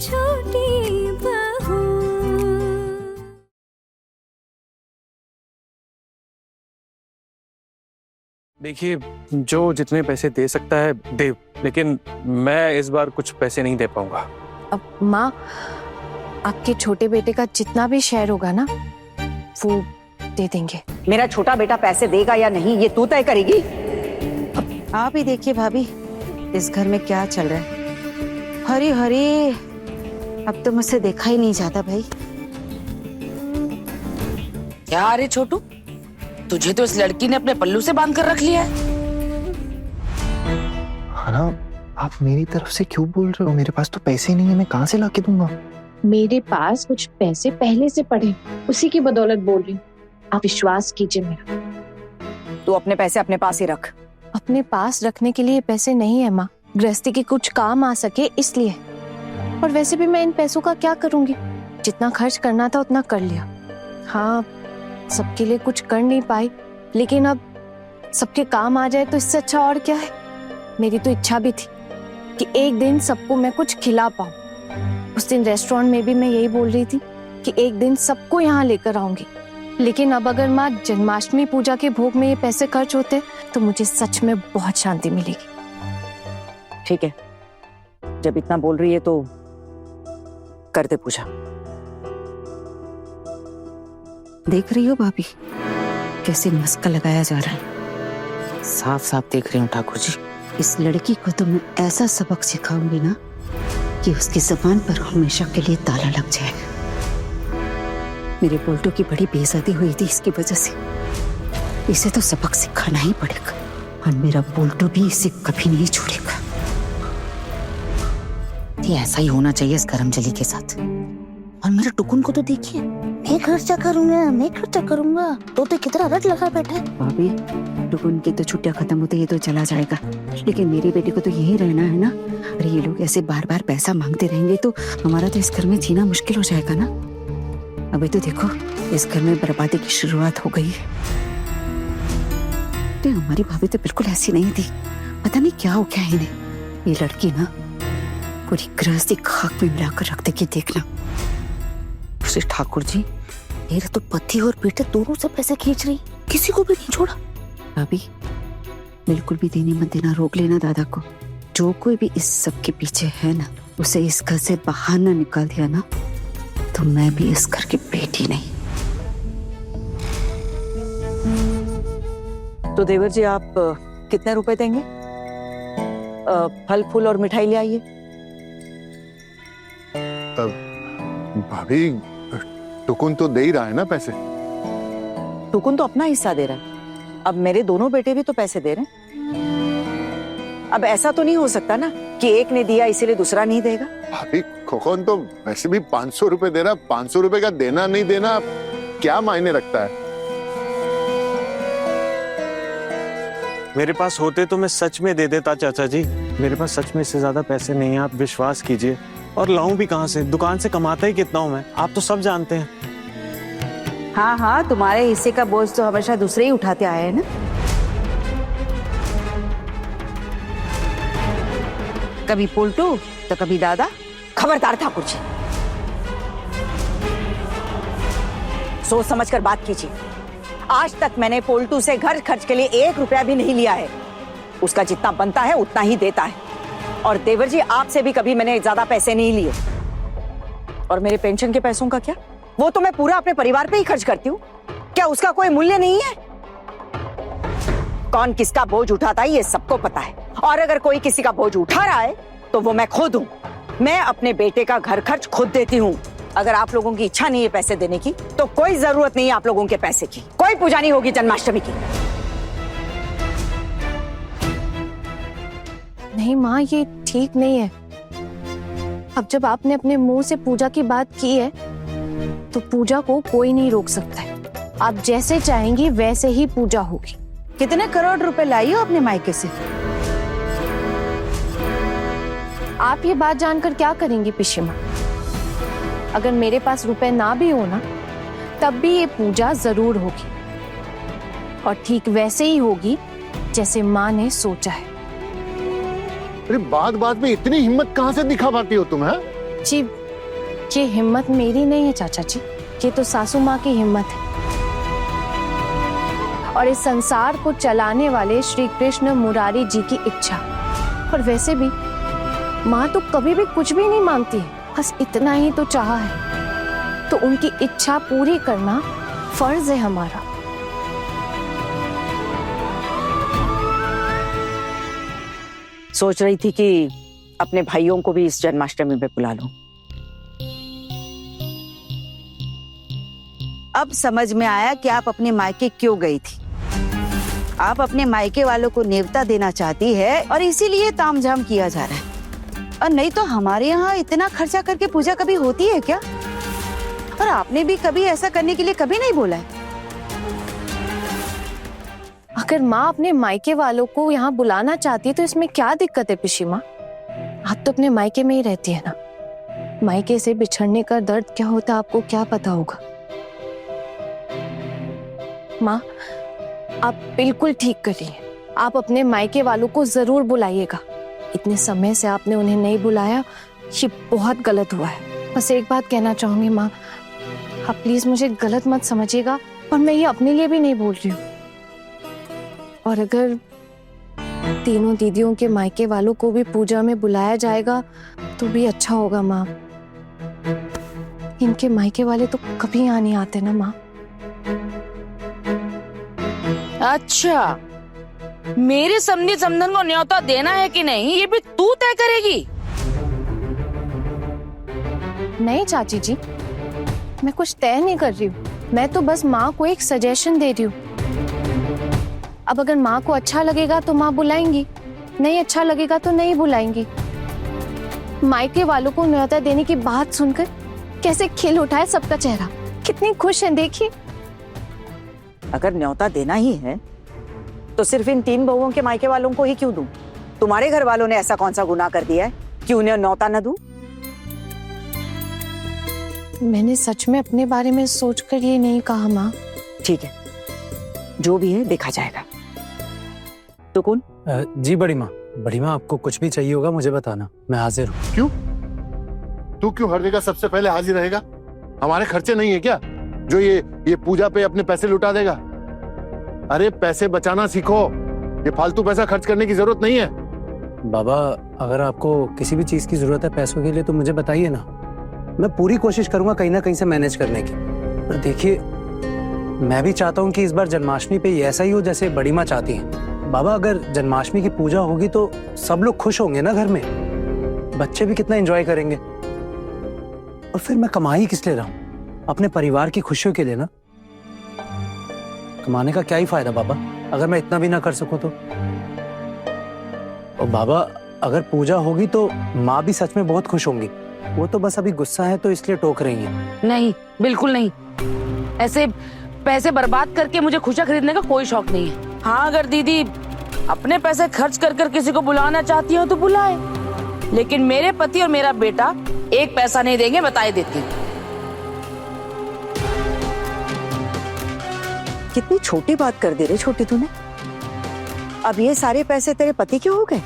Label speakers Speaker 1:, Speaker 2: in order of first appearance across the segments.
Speaker 1: छोटी बहू।
Speaker 2: देखिए, जो जितने पैसे दे सकता है दे, लेकिन मैं इस बार कुछ पैसे नहीं दे पाऊंगा।
Speaker 3: अब माँ, आपके छोटे बेटे का जितना भी शेयर होगा ना, वो दे देंगे।
Speaker 4: मेरा छोटा बेटा पैसे देगा या नहीं ये तू तय करेगी।
Speaker 5: अब आप ही देखिए भाभी, इस घर में क्या चल रहा है। हरी हरी, अब तो मुझसे देखा ही नहीं जाता भाई।
Speaker 6: क्या अरे छोटू, तुझे तो इस लड़की ने अपने पल्लू से बांध कर रख लिया है।
Speaker 7: हाँ, आप मेरी तरफ से क्यों बोल रहे हो? मेरे पास तो पैसे नहीं है, मैं कहाँ से ला के दूंगा?
Speaker 8: मेरे पास कुछ पैसे पहले से पड़े, उसी की बदौलत बोल रही हूँ। आप विश्वास कीजिए मेरा।
Speaker 4: तू अपने पैसे अपने पास ही रख।
Speaker 3: अपने पास रखने के लिए पैसे नहीं है माँ, गृहस्थी के कुछ काम आ सके इसलिए। और वैसे भी मैं इन पैसों का क्या करूंगी, जितना खर्च करना था उतना कर लिया। हाँ, सबके लिए कुछ कर नहीं पाई, लेकिन अब सबके काम आ जाए तो इससे अच्छा और क्या है। मेरी तो इच्छा भी थी कि एक दिन सबको मैं कुछ खिला पाऊं। उस दिन रेस्टोरेंट में भी मैं यही बोल रही थी कि एक दिन सबको यहाँ लेकर आऊंगी। लेकिन अब अगर माँ जन्माष्टमी पूजा के भोग में ये पैसे खर्च होते तो मुझे सच में बहुत शांति मिलेगी।
Speaker 4: ठीक है, जब इतना बोल रही है तो कर दे पूजा।
Speaker 5: देख रही हो भाभी, कैसे मस्का लगाया जा रहा है।
Speaker 6: साफ साफ देख रही हूँ ठाकुर जी।
Speaker 5: इस लड़की को तो मैं ऐसा सबक सिखाऊंगी ना कि उसकी जुबान पर हमेशा के लिए ताला लग जाएगा। मेरे पोल्टो की बड़ी बेइज्जती हुई थी इसकी वजह से। इसे तो सबक सिखाना ही पड़ेगा, और मेरा पोल्टो भी इसे कभी नहीं छोड़ेगा।
Speaker 6: ये ऐसा ही होना चाहिए इस करमजली के साथ। और मेरे टुकुन को तो देखिए, मैं खर्चा करूंगा तो कितना रट लगा बैठा है।
Speaker 5: भाभी, टुकुन की तो छुट्टियां खत्म होते ये तो चला जाएगा, लेकिन मेरी बेटी को तो यही रहना है ना। अरे ये लोग ऐसे बार बार पैसा मांगते रहेंगे तो हमारा तो इस घर में जीना मुश्किल हो जाएगा ना। अभी तो देखो, इस घर में बर्बादी की शुरुआत हो गई है। तो हमारी भाभी तो बिल्कुल ऐसी नहीं थी, पता नहीं क्या हो गया इन्हें। ये लड़की ना पूरी गृहस्थी खाक में मिलाकर रख देगी, देखना।
Speaker 6: श्री ठाकुर जी, मेरे तो पति और बेटे दोनों से पैसे खींच रही, किसी को भी नहीं छोड़ा।
Speaker 5: भाभी, बिल्कुल भी देने मत देना, रोक लेना दादा को। जो कोई भी इस सब के पीछे है ना, उसे इस घर से बाहर ना निकाल दिया ना, तो मैं भी इस घर की बेटी नहीं।
Speaker 4: तो देवर जी, आप कितने रुपए देंगे? फल फूल और मिठाई ले आइए।
Speaker 9: भाभी, टुकुन तो दे ही रहा है ना पैसे।
Speaker 4: टुकुन तो अपना हिस्सा दे रहा है, अब मेरे दोनों बेटे भी तो पैसे दे रहे हैं। अब ऐसा तो नहीं हो सकता ना कि एक ने दिया इसीलिए दूसरा नहीं देगा।
Speaker 9: भाभी, खोखन तो वैसे भी 500 रुपए दे रहा, 500 रुपए का देना नहीं देना क्या मायने रखता है?
Speaker 2: मेरे पास होते तो मैं सच में दे देता चाचा जी। मेरे पास सच में इससे ज्यादा पैसे नहीं है, आप विश्वास कीजिए। और लाऊं भी कहां से? दुकान से कमाता ही कितना हूं मैं, आप तो सब जानते हैं।
Speaker 4: हाँ हाँ, तुम्हारे हिस्से का बोझ तो हमेशा दूसरे ही उठाते आए हैं ना। कभी पोल्टू तो कभी दादा। खबरदार ठाकुर जी, सोच समझकर बात कीजिए। आज तक मैंने पोल्टू से घर खर्च के लिए 1 रुपया भी नहीं लिया है। उसका जितना बनता है उतना ही देता है। और देवर जी, आपसे भी कभी मैंने ज्यादा पैसे नहीं लिए। और मेरे पेंशन के पैसों का क्या? वो तो मैं पूरा अपने परिवार पे ही खर्च करती हूँ। क्या उसका कोई मूल्य नहीं है? कौन किसका बोझ उठाता है ये सबको पता है। और अगर कोई किसी का बोझ उठा रहा है तो वो मैं खुद हूँ। मैं अपने बेटे का घर खर्च खुद देती हूँ। अगर आप लोगों की इच्छा नहीं है पैसे देने की तो कोई जरूरत नहीं है आप लोगों के पैसे की। कोई पूजा नहीं होगी जन्माष्टमी की।
Speaker 3: नहीं माँ, ये ठीक नहीं है। अब जब आपने अपने मुंह से पूजा की बात की है तो पूजा को कोई नहीं रोक सकता है। आप जैसे चाहेंगी वैसे ही पूजा होगी।
Speaker 5: कितने करोड़ रुपए लाई हो अपने मायके से?
Speaker 3: आप ये बात जानकर क्या करेंगी पिशिमा? अगर मेरे पास रुपए ना भी हो ना, तब भी ये पूजा जरूर होगी। और ठीक वैसे ही होगी जैसे माँ ने सोचा है।
Speaker 9: अरे बात बात में इतनी हिम्मत कहाँ से दिखा पाती हो तुम? है
Speaker 3: जी, ये हिम्मत मेरी नहीं है चाचा जी, ये तो सासू माँ की हिम्मत है और इस संसार को चलाने वाले श्री कृष्ण मुरारी जी की इच्छा। और वैसे भी माँ तो कभी भी कुछ भी नहीं मांगती है, बस इतना ही तो चाहा है, तो उनकी इच्छा पूरी करना फर्ज है हमारा।
Speaker 4: सोच रही थी कि अपने भाइयों को भी इस जन्माष्टमी में बुला लूं।
Speaker 6: अब समझ में आया कि आप अपने मायके क्यों गई थी। आप अपने मायके वालों को न्योता देना चाहती है और इसीलिए तामझाम किया जा रहा है। और नहीं तो हमारे यहाँ इतना खर्चा करके पूजा कभी होती है क्या? और आपने भी कभी ऐसा करने के लिए कभी नहीं बोला है।
Speaker 3: अगर माँ अपने मायके वालों को यहाँ बुलाना चाहती है तो इसमें क्या दिक्कत है पिशी माँ? आप तो अपने मायके में ही रहती है ना। मायके से बिछड़ने का दर्द क्या होता है आपको क्या पता होगा। माँ, आप बिल्कुल ठीक कर रही हैं। आप अपने मायके वालों को जरूर बुलाइएगा। इतने समय से आपने उन्हें नहीं बुलाया, ये बहुत गलत हुआ है। बस एक बात कहना चाहूंगी माँ, आप प्लीज मुझे गलत मत समझिएगा और मैं ये अपने लिए भी नहीं बोल रही हूँ। और अगर तीनों दीदियों के मायके वालों को भी पूजा में बुलाया जाएगा तो भी अच्छा होगा माँ। इनके मायके वाले तो कभी यहाँ नहीं आते ना माँ।
Speaker 1: अच्छा, मेरे समधी समधन को न्योता देना है कि नहीं ये भी तू तय करेगी?
Speaker 3: नहीं चाची जी, मैं कुछ तय नहीं कर रही हूँ। मैं तो बस माँ को एक सजेशन दे रही हूँ। अब अगर माँ को अच्छा लगेगा तो माँ बुलाएंगी, नहीं अच्छा लगेगा तो नहीं बुलाएंगी। मायके वालों को न्योता देने की बात सुनकर कैसे खिल उठा है सबका चेहरा, कितनी खुश हैं देखिए।
Speaker 4: अगर न्योता देना ही है तो सिर्फ इन 3 बहुओं के मायके वालों को ही क्यों दूं? तुम्हारे घर वालों ने ऐसा कौन सा गुनाह कर दिया है कि उन्हें न्योता न दूं?
Speaker 3: मैंने सच में अपने बारे में सोचकर ये नहीं कहा माँ।
Speaker 4: ठीक है, जो भी है देखा जाएगा। तो कौन?
Speaker 10: जी बड़ी माँ, आपको कुछ भी चाहिए होगा मुझे बताना, मैं हाजिर हूँ।
Speaker 9: क्यों? तू क्यों हर जगह सबसे पहले हाजिर रहेगा? हमारे खर्चे नहीं है क्या जो ये पूजा पे अपने पैसे लुटा देगा? अरे पैसे बचाना सीखो, ये फालतू पैसा खर्च करने की जरूरत नहीं है।
Speaker 10: बाबा, अगर आपको किसी भी चीज की जरूरत है पैसों के लिए तो मुझे बताइए ना, मैं पूरी कोशिश करूंगा कहीं ना कहीं से मैनेज करने की। पर देखिए, मैं भी चाहता हूँ कि इस बार जन्माष्टमी पे ऐसा ही हो जैसे बड़ी माँ चाहती हैं। बाबा, अगर जन्माष्टमी की पूजा होगी तो सब लोग खुश होंगे ना घर में, बच्चे भी कितना एंजॉय करेंगे। और फिर मैं कमा ही किस लिए रहा हूँ? अपने परिवार की खुशियों के लिए ना। कमाने का क्या ही फायदा बाबा अगर मैं इतना भी ना कर सकूं तो। और बाबा, अगर पूजा होगी तो माँ भी सच में बहुत खुश होंगी। वो तो बस अभी गुस्सा है तो इसलिए टोक रही है।
Speaker 1: नहीं, बिल्कुल नहीं। ऐसे पैसे बर्बाद करके मुझे खुशियां खरीदने का कोई शौक नहीं है। हाँ, अगर दीदी अपने पैसे खर्च कर कर किसी को बुलाना चाहती हो तो बुलाए, लेकिन मेरे पति और मेरा बेटा एक पैसा नहीं देंगे, बताए देती हूँ।
Speaker 4: कितनी छोटी बात कर दे रे छोटी तूने। अब ये सारे पैसे तेरे पति के हो गए?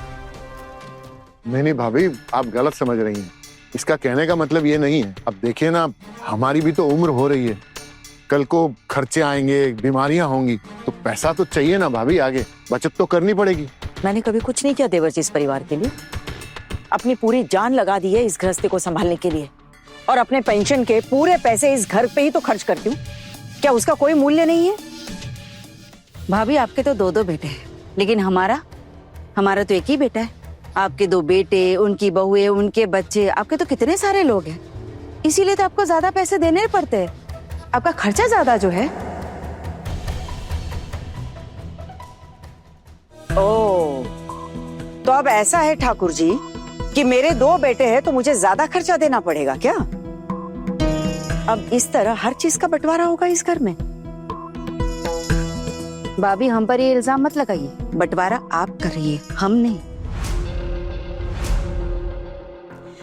Speaker 9: नहीं भाभी, आप गलत समझ रही हैं। इसका कहने का मतलब ये नहीं है। अब देखिए ना, हमारी भी तो उम्र हो रही है, कल को खर्चे आएंगे, बीमारियां होंगी, तो पैसा तो चाहिए ना भाभी, आगे बचत तो करनी पड़ेगी।
Speaker 4: मैंने कभी कुछ नहीं किया देवर जी इस परिवार के लिए। अपनी पूरी जान लगा दी है इस गृहस्थी को संभालने के लिए, और अपने पेंशन के पूरे पैसे इस घर पे ही तो खर्च करती हूँ। क्या उसका कोई मूल्य नहीं है?
Speaker 6: भाभी, आपके तो 2 बेटे हैं, लेकिन हमारा तो एक ही बेटा है। आपके 2 बेटे, उनकी बहुएं, उनके बच्चे, आपके तो कितने सारे लोग हैं। इसीलिए तो आपको ज्यादा पैसे देने पड़ते हैं। आपका खर्चा ज्यादा जो है।
Speaker 4: ओ, तो अब ऐसा है ठाकुर जी कि मेरे 2 बेटे हैं तो मुझे ज्यादा खर्चा देना पड़ेगा क्या? अब इस तरह हर चीज का बंटवारा होगा इस घर में।
Speaker 6: भाभी, हम पर ये इल्जाम मत लगाइए। बंटवारा आप कर रही है, हम नहीं।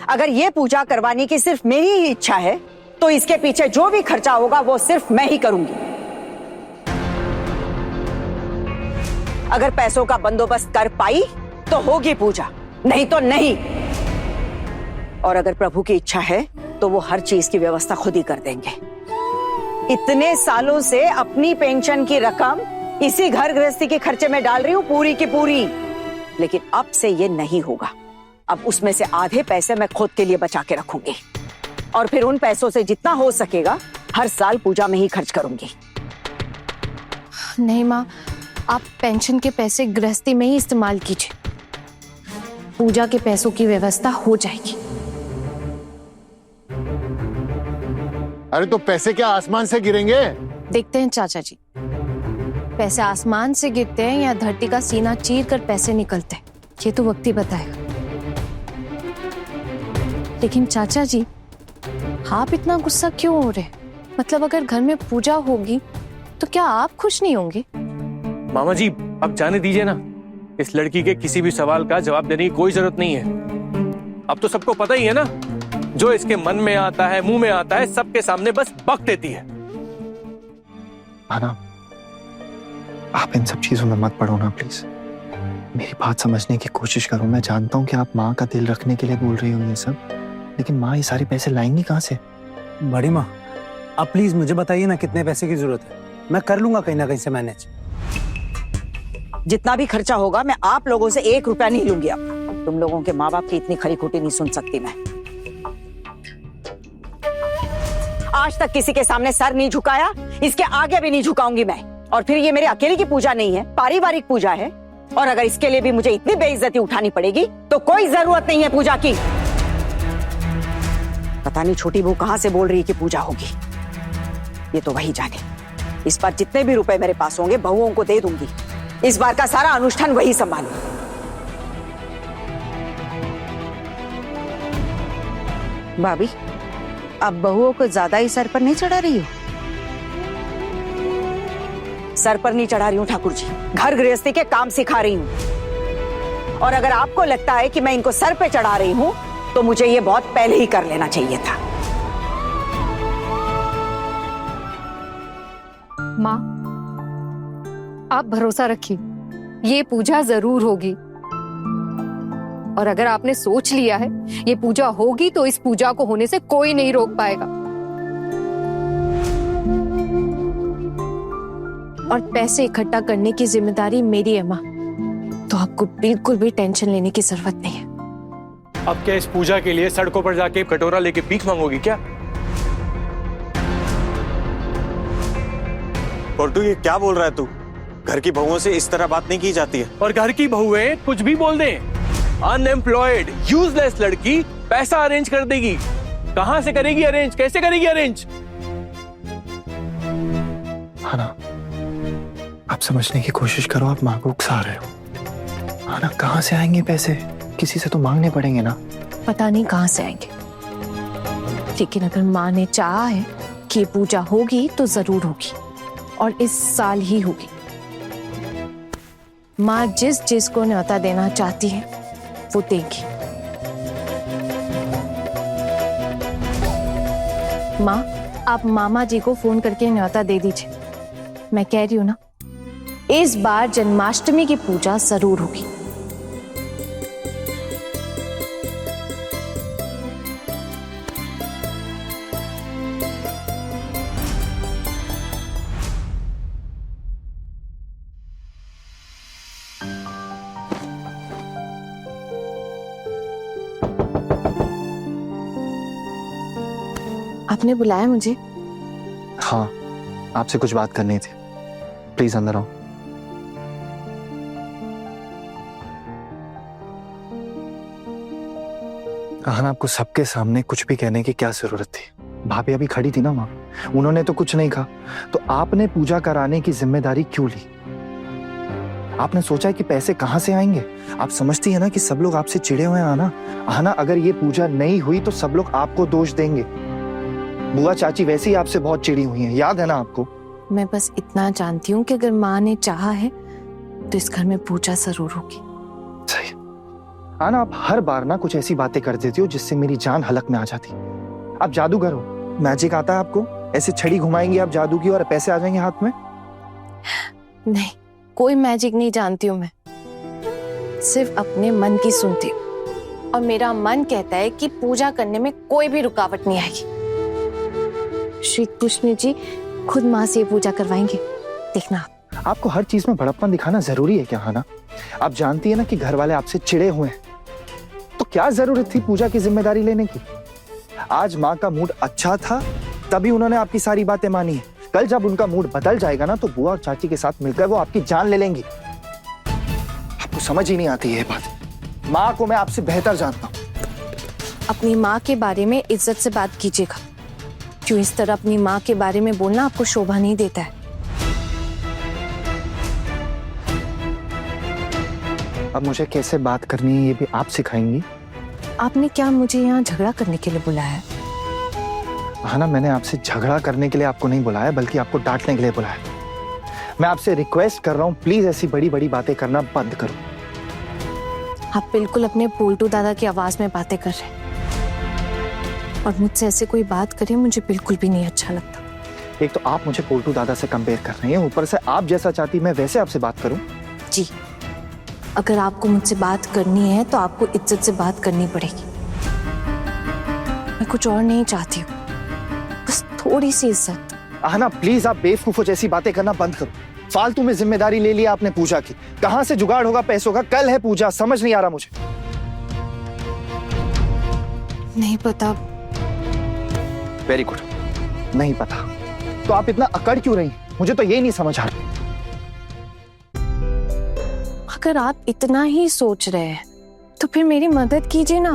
Speaker 4: अगर ये पूजा करवाने की सिर्फ मेरी ही इच्छा है तो इसके पीछे जो भी खर्चा होगा वो सिर्फ मैं ही करूंगी। अगर पैसों का बंदोबस्त कर पाई तो होगी पूजा, नहीं तो नहीं। और अगर प्रभु की इच्छा है तो वो हर चीज की व्यवस्था खुद ही कर देंगे। इतने सालों से अपनी पेंशन की रकम इसी घर गृहस्थी के खर्चे में डाल रही हूँ, पूरी की पूरी। लेकिन अब से ये नहीं होगा। अब उसमें से आधे पैसे मैं खुद के लिए बचा के रखूंगी और फिर उन पैसों से जितना हो सकेगा हर साल पूजा में ही खर्च करूंगी।
Speaker 3: नहीं माँ, आप पेंशन के पैसे गृहस्थी में ही इस्तेमाल कीजिए। पूजा के पैसों की व्यवस्था हो जाएगी।
Speaker 9: अरे तो पैसे क्या आसमान से गिरेंगे?
Speaker 3: देखते हैं चाचा जी, पैसे आसमान से गिरते हैं या धरती का सीना चीर कर पैसे निकलते हैं, ये तो वक्त ही बताएगा। लेकिन चाचा जी, आप इतना गुस्सा क्यों हो रहे? मतलब अगर घर में पूजा होगी तो क्या आप खुश नहीं होंगे?
Speaker 11: मामा जी अब जाने दीजिए ना, इस लड़की के किसी भी सवाल का जवाब देने की कोई जरूरत नहीं है। अब तो सबको पता ही है ना, जो इसके मन में आता है, मुंह में आता है, सबके सामने बस बक देती है।
Speaker 7: आना, आप इन सब चीजों में मत पड़ो ना प्लीज। मेरी बात समझने की कोशिश करो। मैं जानता हूँ कि आप माँ का दिल रखने के लिए बोल रही हो ये सब, लेकिन माँ ये सारे पैसे लाएंगी कहाँ से?
Speaker 10: बड़ी माँ, आप प्लीज मुझे बताइए ना कितने पैसे की जरूरत है, मैं कर लूंगा कहीं ना कहीं से मैनेज।
Speaker 4: जितना भी खर्चा होगा मैं आप लोगों से 1 रुपया नहीं लूंगी। अब तुम लोगों के माँ बाप की इतनी खरी खोटी नहीं सुन सकती मैं। आज तक किसी के सामने सर नहीं झुकाया, इसके आगे भी नहीं झुकाऊंगी मैं। और फिर ये मेरे अकेले की पूजा नहीं है, पारिवारिक पूजा है। और अगर इसके लिए भी मुझे इतनी बेइज्जती उठानी पड़ेगी तो कोई जरूरत नहीं है पूजा की। पता नहीं छोटी बहू कहां से बोल रही है कि पूजा होगी, ये तो वही जाने। इस बार जितने भी रुपए मेरे पास होंगे बहुओं को दे दूंगी। इस बार का सारा अनुष्ठान वही संभाले।
Speaker 6: भाभी, आप बहुओं को ज्यादा ही सर पर नहीं चढ़ा रही हो?
Speaker 4: सर पर नहीं चढ़ा रही हूँ ठाकुर जी, घर गृहस्थी के काम सिखा रही हूँ। और अगर आपको लगता है कि मैं इनको सर पे चढ़ा रही हूँ तो मुझे ये बहुत पहले ही कर लेना चाहिए था।
Speaker 12: माँ, आप भरोसा रखिए, ये पूजा जरूर होगी। और अगर आपने सोच लिया है ये पूजा होगी तो इस पूजा को होने से कोई नहीं रोक पाएगा।
Speaker 3: और पैसे इकट्ठा करने की जिम्मेदारी मेरी है माँ, तो आपको बिल्कुल भी टेंशन लेने की जरूरत नहीं है।
Speaker 11: अब क्या इस पूजा के लिए सड़कों पर जाके कटोरा लेके भीख मांगोगी क्या?
Speaker 2: पोल्टू, ये क्या बोल रहा है तू? घर की बहुओं से इस तरह बात नहीं की जाती है।
Speaker 11: और घर की बहुएं कुछ भी बोल दें, अनएम्प्लॉयड यूजलेस लड़की पैसा अरेंज कर देगी। कहां से करेगी अरेंज, कैसे करेगी अरेंज?
Speaker 7: आना, आप समझने की कोशिश करो। आप माँ को उकसा रहे हो। आना, कहाँ से आएंगे पैसे? किसी से तो मांगने पड़ेंगे ना।
Speaker 3: पता नहीं कहाँ से आएंगे, लेकिन अगर माँ ने चाहा है कि ये पूजा होगी तो जरूर होगी, और इस साल ही होगी। माँ जिस जिसको न्योता देना चाहती है वो देगी। माँ, आप मामा जी को फोन करके न्योता दे दीजिए। मैं कह रही हूँ ना, इस बार जन्माष्टमी की पूजा जरूर होगी। आपने बुलाया मुझे?
Speaker 7: हाँ, आपसे कुछ बात करनी थी। प्लीज अंदर आओ। कहना, आपको सबके सामने कुछ भी कहने की क्या जरूरत थी? भाभी अभी खड़ी थी ना वहां, उन्होंने तो कुछ नहीं कहा, तो आपने पूजा कराने की जिम्मेदारी क्यों ली? आपने सोचा है कि पैसे कहां से आएंगे? आप समझती है ना कि सब लोग आपसे चिढ़े हुए हैं आना। आना, अगर ये पूजा नहीं हुई तो सब लोग आपको दोष देंगे। बुआ चाची वैसे ही आपसे बहुत चिढ़ी हुई हैं, याद है ना आपको?
Speaker 3: मैं बस इतना जानती हूँ कि अगर माँ ने चाहा है तो इस घर में पूजा जरूर होगी।
Speaker 7: सही। आना, आप हर बार ना कुछ ऐसी बातें कर देती हो जिससे मेरी जान हलक में आ जाती। आप जादूगर हो, मैजिक आता है आपको? ऐसे छड़ी घुमाएंगे आप जादू की और पैसे आ जाएंगे हाथ में?
Speaker 3: नहीं, कोई मैजिक नहीं जानती हूँ मैं, सिर्फ अपने मन की सुनती हूँ। और मेरा मन कहता है कि पूजा करने में कोई भी रुकावट नहीं आएगी। श्री कृष्ण जी खुद माँ से ये पूजा करवाएंगे, देखना आप।
Speaker 7: आपको हर चीज में बड़प्पन दिखाना जरूरी है क्या हाना? आप जानती है ना कि घर वाले आपसे चिढ़े हुए हैं, तो क्या जरूरत थी पूजा की जिम्मेदारी लेने की? आज माँ का मूड अच्छा था तभी उन्होंने आपकी सारी बातें मानी है। कल जब उनका मूड बदल जाएगा ना तो बुआ और चाची के साथ मिलकर वो आपकी जान ले लेंगी। आपको समझ ही नहीं आती ये बात। माँ को मैं आपसे बेहतर जानता हूँ।
Speaker 3: अपनी माँ के बारे में इज्जत से बात कीजिएगा। क्यों इस तरह अपनी माँ के बारे में बोलना आपको शोभा नहीं देता है।
Speaker 7: अब मुझे कैसे बात करनी है ये भी आप सिखाएंगी?
Speaker 3: आपने क्या मुझे यहाँ झगड़ा करने के लिए बुलाया है?
Speaker 7: हाँ ना, मैंने आपसे झगड़ा करने के लिए आपको नहीं बुलाया बल्कि आपको डांटने के लिए बुलाया। मैं आपसे रिक्वेस्ट कर रहा हूँ, प्लीज ऐसी बड़ी बड़ी बातें करना बंद करो।
Speaker 3: आप बिल्कुल अपने पोल्टू दादा की आवाज में बातें कर रहे हैं और मुझसे ऐसे कोई बात करे मुझे बिल्कुल भी नहीं अच्छा लगता।
Speaker 7: एक तो आप मुझे पोल्टू दादा से कंपेयर कर रही हैं, ऊपर से आप जैसा चाहती मैं वैसे आपसे बात करूं।
Speaker 3: जी, अगर आपको मुझसे बात करनी है तो आपको इज्जत से बात करनी पड़ेगी। मैं कुछ और नहीं चाहती हूँ, बस थोड़ी सी इज्जत।
Speaker 7: आहना प्लीज आप बेवकूफों जैसी बातें करना बंद करो। फालतू में जिम्मेदारी ले लिया आपने पूजा की। कहां से जुगाड़ होगा पैसों का? कल है पूजा, समझ नहीं आ रहा मुझे।
Speaker 3: नहीं पता।
Speaker 7: वेरी गुड, नहीं पता तो आप इतना अकड़ क्यों रही? मुझे तो ये नहीं समझ आ रहा।
Speaker 3: अगर आप इतना ही सोच रहे हैं तो फिर मेरी मदद कीजिए ना।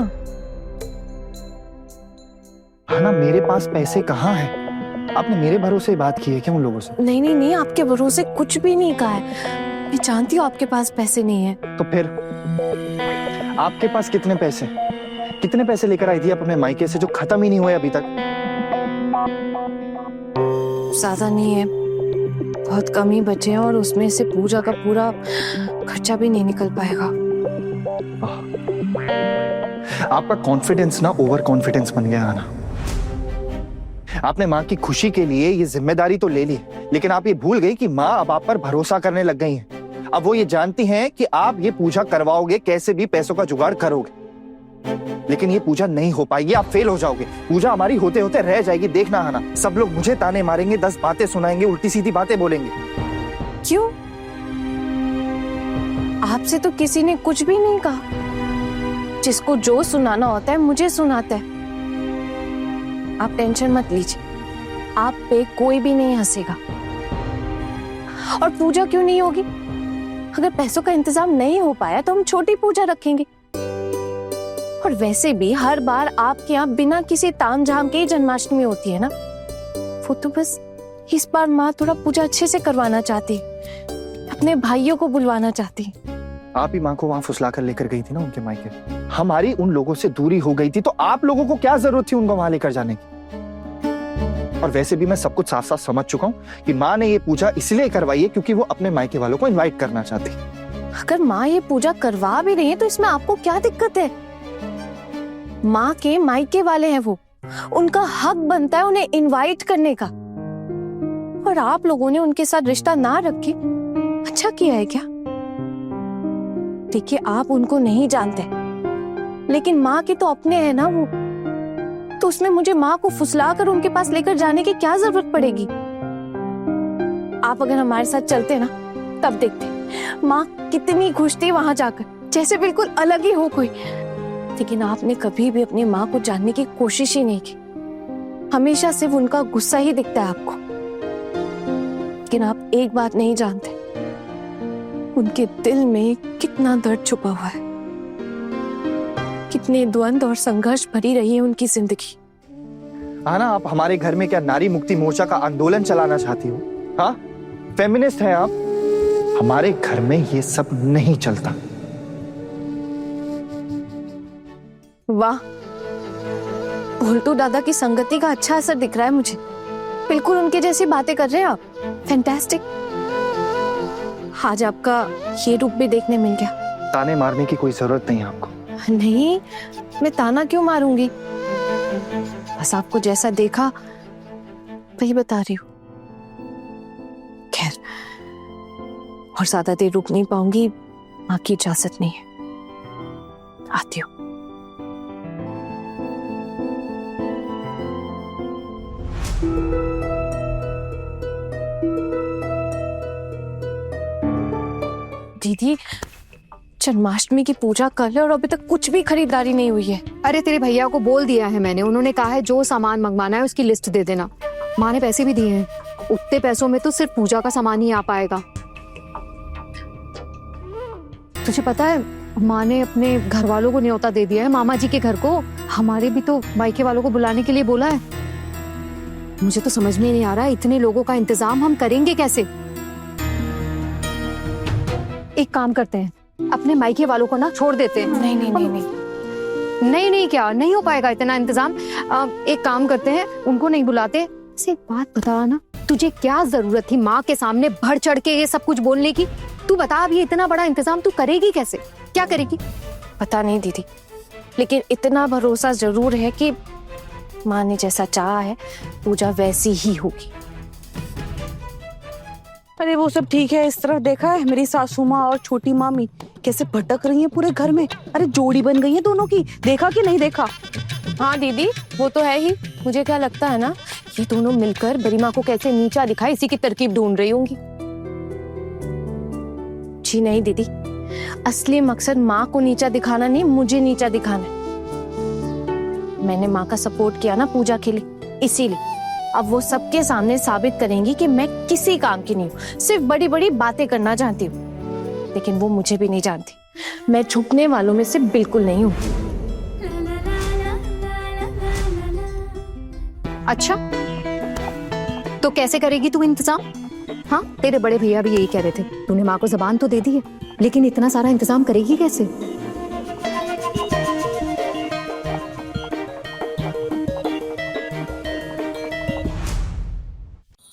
Speaker 7: आहना मेरे पास पैसे कहाँ हैं? आपने मेरे भरोसे बात की है क्या उन लोगों से?
Speaker 3: नहीं नहीं नहीं, आपके भरोसे कुछ भी नहीं कहा है। मैं जानती हूँ आपके पास पैसे नहीं है।
Speaker 7: तो फिर आपके पास कितने पैसे? कितने पैसे लेकर आई थी आप अपने मायके से जो खत्म ही नहीं हुए अभी तक?
Speaker 3: ज्यादा नहीं है, बहुत कम ही बचे हैं और उसमें से पूजा का पूरा खर्चा भी नहीं निकल पाएगा।
Speaker 7: आपका कॉन्फिडेंस ना ओवर कॉन्फिडेंस बन गया ना। आपने माँ की खुशी के लिए ये जिम्मेदारी तो ले ली, लेकिन आप ये भूल गई कि माँ अब आप पर भरोसा करने लग गई हैं। अब वो ये जानती हैं कि आप ये पूजा करवाओगे, कैसे भी पैसों का जुगाड़ करोगे, लेकिन ये पूजा नहीं हो पाएगी, आप फेल हो जाओगे। पूजा हमारी होते होते रह जाएगी, देखना है ना। सब लोग मुझे ताने मारेंगे, 10 बातें सुनाएंगे, उल्टी सीधी बातें बोलेंगे।
Speaker 3: क्यों? आपसे तो किसी ने कुछ भी नहीं कहा। जिसको जो सुनाना होता है मुझे सुनाता है। आप टेंशन मत लीजिए, आप पे कोई भी नहीं हंसेगा। और पूजा क्यों नहीं होगी? अगर पैसों का इंतजाम नहीं हो पाया तो हम छोटी पूजा रखेंगे। और वैसे भी हर बार आपके यहाँ बिना किसी तामझाम के ही जन्माष्टमी होती है ना। वो तो बस इस बार माँ थोड़ा पूजा अच्छे से करवाना चाहती, अपने भाइयों को बुलवाना चाहती।
Speaker 7: आप ही माँ को वहां फुसला कर लेकर गई थी ना उनके मायके। हमारी उन लोगों से दूरी हो गई थी तो आप लोगों को क्या जरूरत थी उनको वहां लेकर जाने की? और वैसे भी मैं सब कुछ साफ साफ समझ चुका हूँ कि माँ ने ये पूजा इसलिए करवाई है क्योंकि वो अपने मायके वालों को इनवाइट करना चाहती।
Speaker 3: अगर माँ ये पूजा करवा भी रही है तो इसमें आपको क्या दिक्कत है? माँ के मायके वाले हैं वो, उनका हक बनता है उन्हें इनवाइट करने का। और आप लोगों ने उनके साथ रिश्ता ना रखे अच्छा किया है क्या? देखिए, आप उनको नहीं जानते, लेकिन माँ के तो अपने हैं ना वो। तो उसमें मुझे माँ को फुसला कर उनके पास लेकर जाने की क्या जरूरत पड़ेगी? आप अगर हमारे साथ चलते ना तब देखते माँ कितनी खुश थी वहां जाकर, जैसे बिल्कुल अलग ही हो कोई। लेकिन आपने कभी भी अपनी माँ को जानने की कोशिश ही नहीं की। हमेशा सिर्फ उनका गुस्सा ही दिखता है आपको। लेकिन आप एक बात नहीं जानते, उनके दिल में कितना दर्द छुपा हुआ है, कितने द्वंद और संघर्ष भरी रही है उनकी जिंदगी।
Speaker 7: हाँ ना, आप हमारे घर में क्या नारी मुक्ति मोर्चा का आंदोलन चलाना चाहती हो? हाँ, फेमिनिस्ट है आप। हमारे घर में ये सब नहीं चलता।
Speaker 3: वाह, भोलटू दादा की संगति का अच्छा असर दिख रहा है मुझे। बिल्कुल उनके जैसी बातें कर रहे हैं आप। फैंटास्टिक। आज आपका ये रूप भी देखने मिल गया।
Speaker 7: ताने मारने की कोई जरूरत नहीं है आपको।
Speaker 3: नहीं, मैं ताना क्यों मारूंगी? बस आपको जैसा देखा वही बता रही हूँ। खैर, और ज्यादा देर रुक नहीं पाऊंगी, माँ की इजाजत नहीं है। आती हूँ। दीदी, जन्माष्टमी की पूजा कल है और अभी तक कुछ भी खरीदारी नहीं हुई है।
Speaker 12: अरे तेरे भैया को बोल दिया है मैंने, उन्होंने कहा है जो सामान मंगवाना है उसकी लिस्ट दे देना। माँ ने पैसे भी दिए हैं, उतने पैसों में तो सिर्फ पूजा का सामान ही आ पाएगा। तुझे पता है माँ ने अपने घर वालों को न्योता दे दिया है, मामा जी के घर को। हमारे भी तो मायके वालों को बुलाने के लिए बोला है। मुझे तो समझ में नहीं आ रहा इतने लोगों का इंतजाम हम करेंगे कैसे। एक काम करते हैं, अपने मायके वालों को ना छोड़ देते हैं।
Speaker 3: नहीं नहीं नहीं नहीं
Speaker 12: नहीं नहीं क्या नहीं हो पाएगा इतना इंतजाम। एक काम करते हैं, उनको नहीं बुलाते। से एक बात बता ना, तुझे क्या जरूरत थी माँ के सामने बढ़ चढ़ के ये सब कुछ बोलने की? तू बता, अब ये इतना बड़ा इंतजाम तू करेगी कैसे? क्या करेगी?
Speaker 3: पता नहीं दीदी, लेकिन इतना भरोसा जरूर है कि माँ ने जैसा चाहा है पूजा वैसी ही होगी।
Speaker 1: अरे वो सब ठीक है, इस तरफ देखा है मेरी सासू माँ और छोटी मामी कैसे भटक रही हैं पूरे घर में। अरे जोड़ी बन गई है दोनों की, देखा कि नहीं देखा?
Speaker 3: हाँ दीदी, वो तो है ही। मुझे क्या लगता है ना, ये दोनों मिलकर बड़ी माँ को कैसे नीचा दिखाए इसी की तरकीब ढूंढ रही होंगी। जी नहीं दीदी, असली मकसद माँ को नीचा दिखाना नहीं, मुझे नीचा दिखाना है। मैंने माँ का सपोर्ट किया ना पूजा के लिए, इसीलिए अब वो सबके सामने साबित करेंगी कि मैं किसी काम की नहीं हूँ, सिर्फ बड़ी बड़ी बातें करना जानती हूँ। लेकिन वो मुझे भी नहीं जानती, मैं छुपने वालों में से बिल्कुल नहीं हूँ।
Speaker 12: अच्छा, तो कैसे करेगी तू इंतजाम? हाँ, तेरे बड़े भैया भी यही कह रहे थे। तूने माँ को जबान तो दे दी है, लेकिन इतना सारा इंतजाम करेगी कैसे?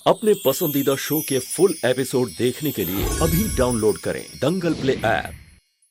Speaker 13: अपने पसंदीदा शो के फुल एपिसोड देखने के लिए अभी डाउनलोड करें दंगल प्ले ऐप।